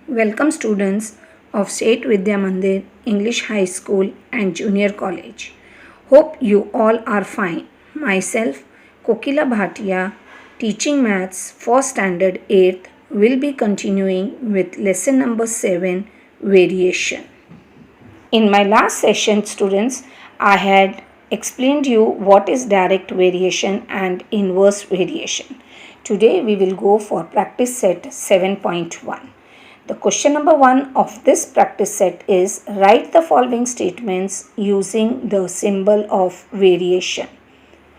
Welcome students of State Vidya Mandir English High School and Junior College. Hope you all are fine. Myself, Kokila Bhatia, teaching maths for standard 8th, will be continuing with lesson number 7, variation. In my last session, students, I had explained you what is direct variation and inverse variation. Today we will go for practice set 7.1. The question number 1 of this practice set is write the following statements using the symbol of variation.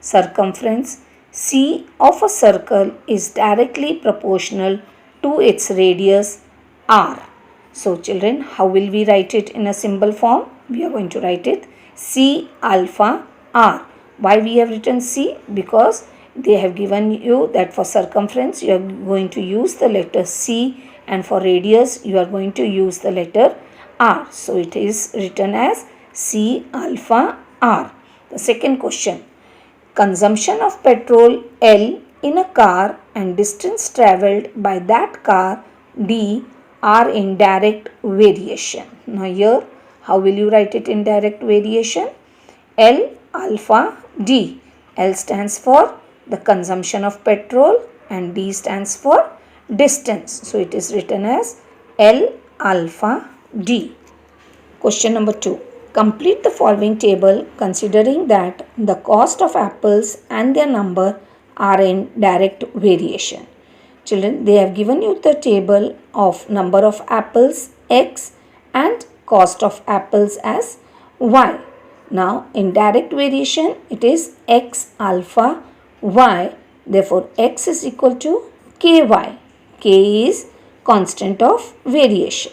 Circumference C of a circle is directly proportional to its radius r. So children, how will we write it in a symbol form? We are going to write it C alpha r. Why we have written C? Because they have given you that for circumference you are going to use the letter C, and for radius you are going to use the letter r. So it is written as C alpha r. The second question. Consumption of petrol L in a car and distance travelled by that car D are in direct variation. Now here, how will you write it in direct variation? L alpha D. L stands for the consumption of petrol and D stands for distance. So it is written as L alpha D. Question number 2. Complete the following table considering that the cost of apples and their number are in direct variation. Children, they have given you the table of number of apples x and cost of apples as y. Now in direct variation it is x alpha y. Therefore x is equal to ky. K is constant of variation.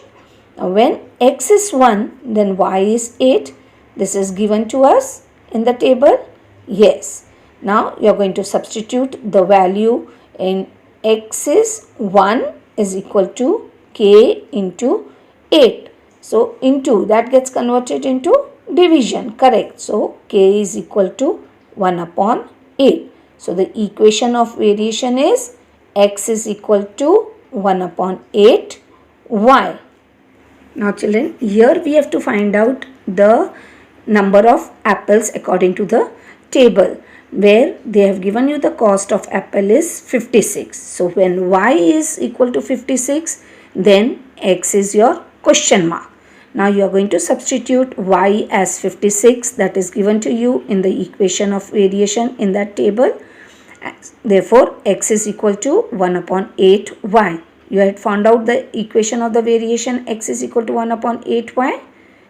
Now when x is 1, then y is 8. This is given to us in the table. Yes. Now you are going to substitute the value in x is 1 is equal to k into 8. So into that gets converted into division. Correct. So k is equal to 1 upon 8. So the equation of variation is x is equal to 1 upon 8 y. Now children, here we have to find out the number of apples according to the table, where they have given you the cost of apple is 56. So when y is equal to 56, then x is your question mark. Now you are going to substitute y as 56, that is given to you in the equation of variation in that table. Therefore x is equal to 1 upon 8y. You had found out the equation of the variation x is equal to 1 upon 8y.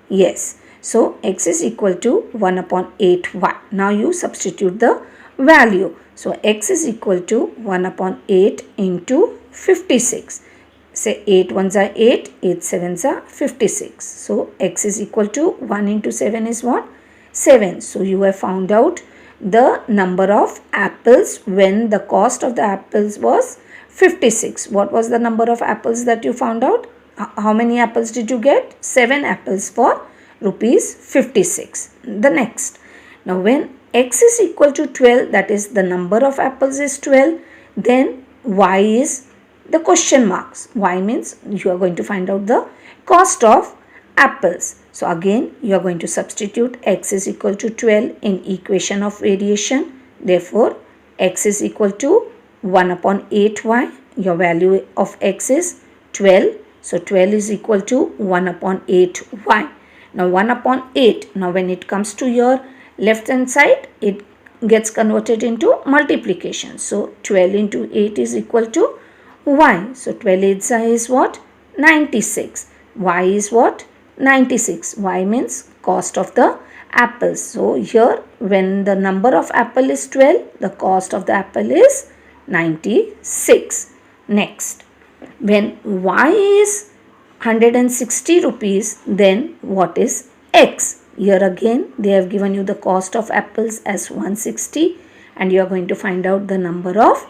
Yes. So x is equal to 1 upon 8y. Now you substitute the value. So x is equal to 1 upon 8 into 56. Say 8 ones are 8, 8 sevens are 56. So x is equal to 1 into 7 is what? 7. So you have found out the number of apples when the cost of the apples was 56. What was the number of apples that you found out? How many apples did you get? 7 apples for rupees 56. The next. Now when x is equal to 12, that is the number of apples is 12, then y is the question marks. Y means you are going to find out the cost of apples. So again you are going to substitute x is equal to 12 in equation of variation. Therefore x is equal to 1 upon 8y. Your value of x is 12. So 12 is equal to 1 upon 8y. Now 1 upon 8. Now when it comes to your left hand side, it gets converted into multiplication. So 12 into 8 is equal to y. So 12 8s is what? 96. Y is what? 96. Y means cost of the apples. So here when the number of apple is 12, the cost of the apple is 96. Next, when y is 160 rupees, then what is x? Here again they have given you the cost of apples as 160 and you are going to find out the number of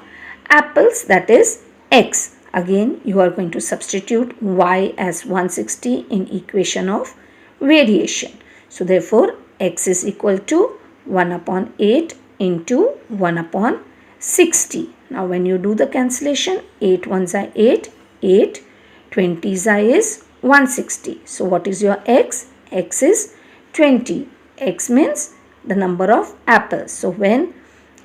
apples, that is x. Again you are going to substitute y as 160 in equation of variation. So therefore x is equal to 1 upon 8 into 1 upon 60. Now when you do the cancellation, 8 ones are 8, 8, 20's is 160. So what is your x? X is 20. X means the number of apples. So when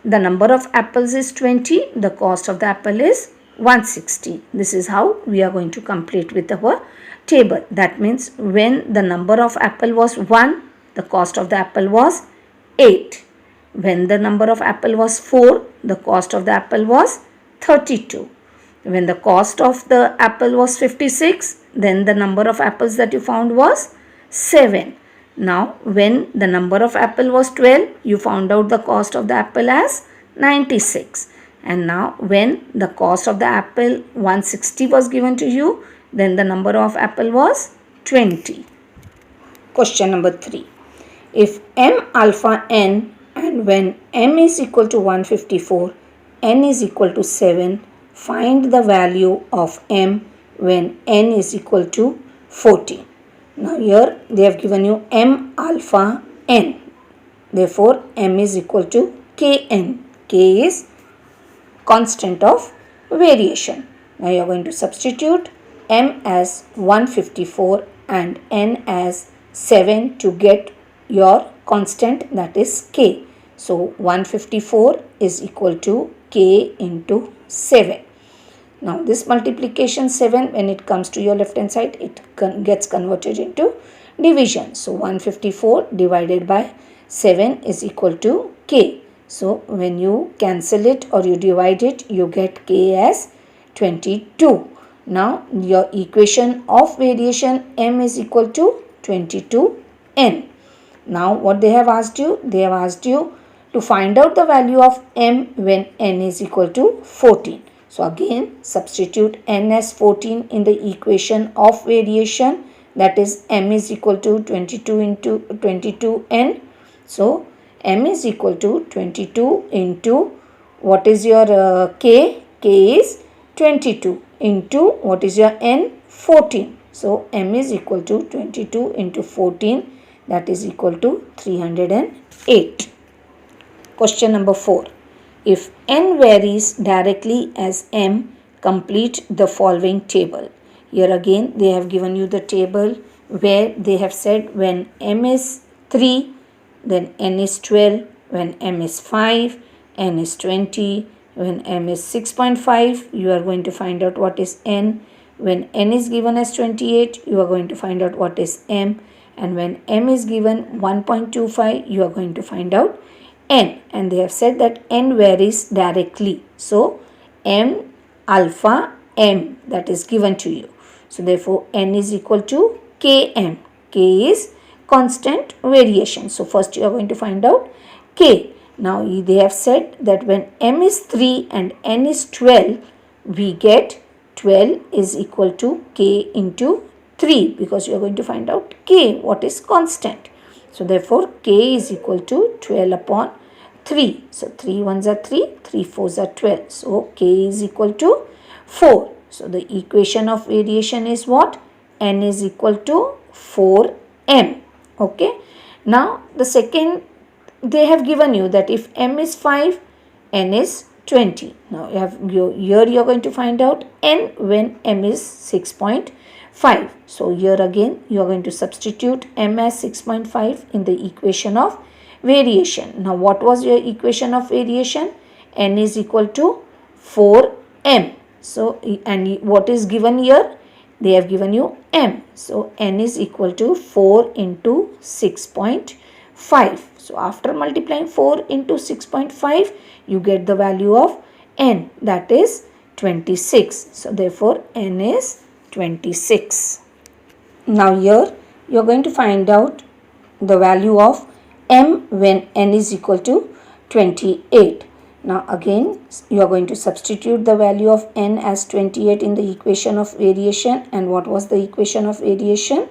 the number of apples is 20, the cost of the apple is 160. This is how we are going to complete with our table. That means when the number of apple was 1, the cost of the apple was 8. When the number of apple was 4, the cost of the apple was 32. When the cost of the apple was 56, then the number of apples that you found was 7. Now, when the number of apple was 12, you found out the cost of the apple as 96. And now, when the cost of the apple 160 was given to you, then the number of apple was 20. Question number 3. If m alpha n and when m is equal to 154, n is equal to 7, find the value of m when n is equal to 14. Now here they have given you m alpha n. Therefore m is equal to kn. K is constant of variation. Now you are going to substitute m as 154 and n as 7 to get your constant, that is k. So 154 is equal to k into 7. Now this multiplication 7, when it comes to your left hand side, it gets converted into division. So 154 divided by 7 is equal to k. So when you cancel it or you divide it, you get k as 22. Now your equation of variation m is equal to 22n. Now what they have asked you? They have asked you to find out the value of m when n is equal to 14. So again substitute n as 14 in the equation of variation, that is m is equal to 22 into 22n. So m is equal to 22 into what is your k? K is 22 into what is your n? 14. So m is equal to 22 into 14, that is equal to 308. Question number 4. If n varies directly as m, complete the following table. Here again they have given you the table where they have said when m is 3, then n is 12, when m is 5, n is 20, when m is 6.5, you are going to find out what is n. When n is given as 28, you are going to find out what is m. And when m is given 1.25, you are going to find out n. And they have said that n varies directly. So m alpha m, that is given to you. So therefore n is equal to km. K is constant variation. So first you are going to find out k. Now they have said that when m is 3 and n is 12, we get 12 is equal to k into 3, because you are going to find out k, what is constant. So therefore k is equal to 12 upon 3. So 3 ones are 3, 3 fours are 12. So k is equal to 4. So the equation of variation is what? N is equal to 4m. Okay. Now the second, they have given you that if m is 5, n is 20. Now here you are going to find out n when m is 6.5. So here again you are going to substitute m as 6.5 in the equation of variation. Now what was your equation of variation? N is equal to 4m. So and what is given here? They have given you m. So n is equal to 4 into 6.5. So after multiplying 4 into 6.5, you get the value of n, that is 26. So therefore n is 26. Now here you are going to find out the value of m when n is equal to 28. Now again you are going to substitute the value of n as 28 in the equation of variation. And what was the equation of variation?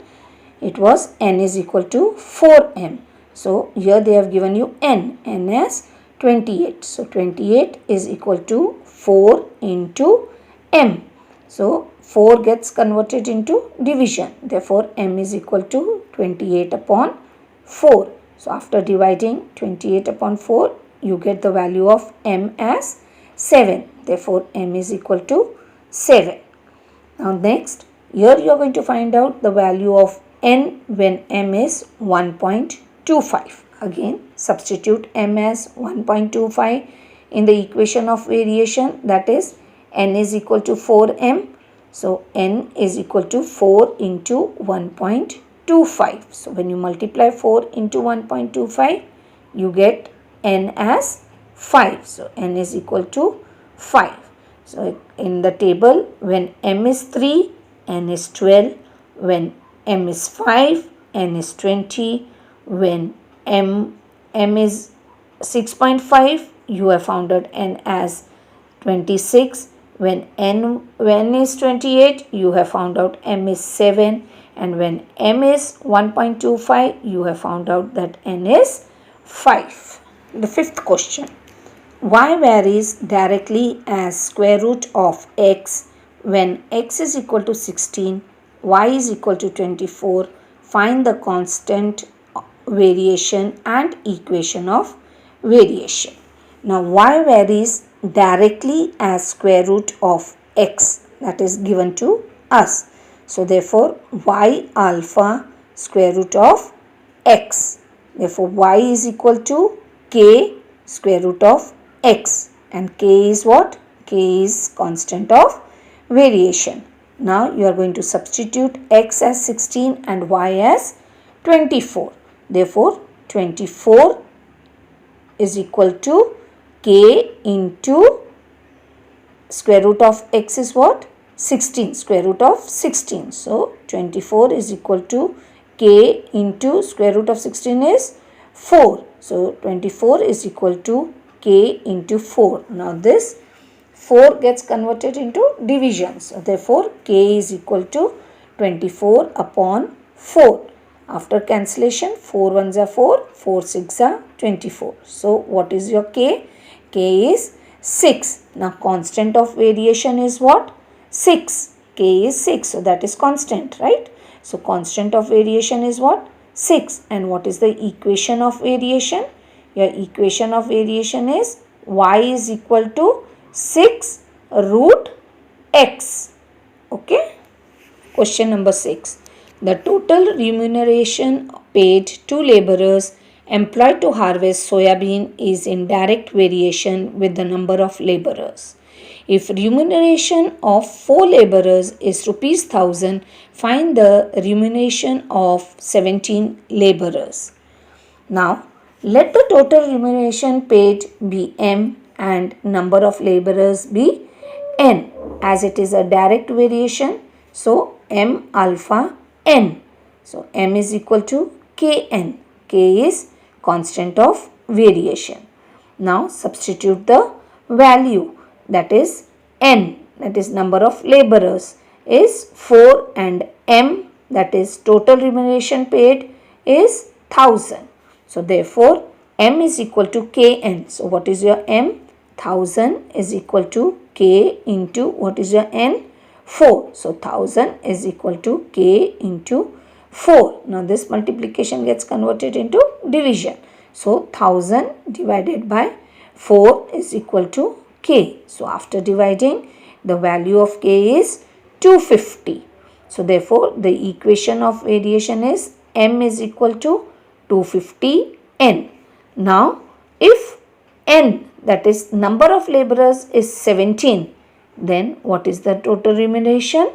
It was n is equal to 4m. So here they have given you n as 28. So 28 is equal to 4 into m. So 4 gets converted into division. Therefore m is equal to 28 upon 4. So after dividing 28 upon 4, you get the value of m as 7. Therefore m is equal to 7. Now next Here you are going to find out the value of n when m is 1.25. Again, substitute m as 1.25 in the equation of variation, that is n is equal to 4m. So, n is equal to 4 into 1.25. So, when you multiply 4 into 1.25, you get n as 5. So, n is equal to 5. So, in the table, when m is 3, n is 12. When m is 5, n is 20. When m is 6.5, you have found out n as 26. When n is 28, you have found out m is 7. And when m is 1.25, you have found out that n is 5. The fifth question. Y varies directly as square root of x when x is equal to 16, y is equal to 24. Find the constant variation and equation of variation. Now, y varies directly as square root of x, that is given to us. So, therefore, y alpha square root of x. Therefore, y is equal to k square root of x, and k is what? K is constant of variation. Now, you are going to substitute x as 16 and y as 24. Therefore, 24 is equal to k into square root of x is what? 16, square root of 16. So, 24 is equal to k into square root of 16 is 4. So, 24 is equal to k into 4. Now, this 4 gets converted into division. So, therefore, k is equal to 24 upon 4. After cancellation, 4 ones are 4, 4 6 are 24. So, what is your k? K is 6. Now, constant of variation is what? 6. K is 6. So, that is constant, right? So, constant of variation is what? 6. And what is the equation of variation? Your equation of variation is y is equal to 6 root x. Okay. Question number 6. The total remuneration paid to laborers employed to harvest soybean is in direct variation with the number of laborers. If remuneration of 4 laborers is rupees 1000, find the remuneration of 17 laborers. Now, let the total remuneration paid be m and number of laborers be n, as it is a direct variation. So, m alpha n. So, m is equal to kn. K is constant of variation. Now, substitute the value, that is n, that is number of laborers is 4, and m, that is total remuneration paid, is 1000. So, therefore, m is equal to kn. So, what is your m? 1000 is equal to k into what is your n? 4. So, 1000 is equal to k into 4. Now, this multiplication gets converted into division. So, 1000 divided by 4 is equal to k. So, after dividing, the value of k is 250. So, therefore, the equation of variation is m is equal to 250 n. Now, if n, that is number of laborers, is 17, then what is the total remuneration?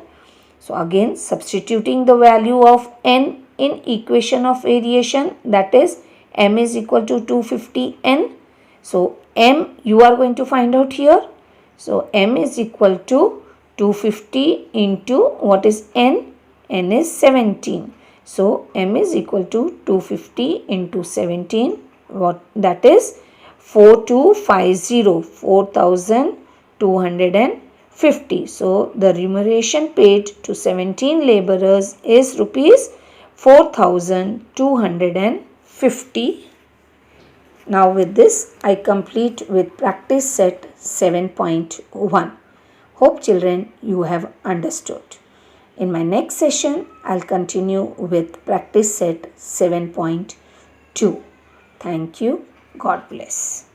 So, again substituting the value of n in equation of variation, that is m is equal to 250 n. So, m you are going to find out here. So, m is equal to 250 into what is n? N is 17. So, m is equal to 250 into 17, what that is 4250, 4250. So, the remuneration paid to 17 laborers is rupees 4250. Now, with this, I complete with practice set 7.1. Hope children you have understood. In my next session, I'll continue with practice set 7.2. Thank you. God bless.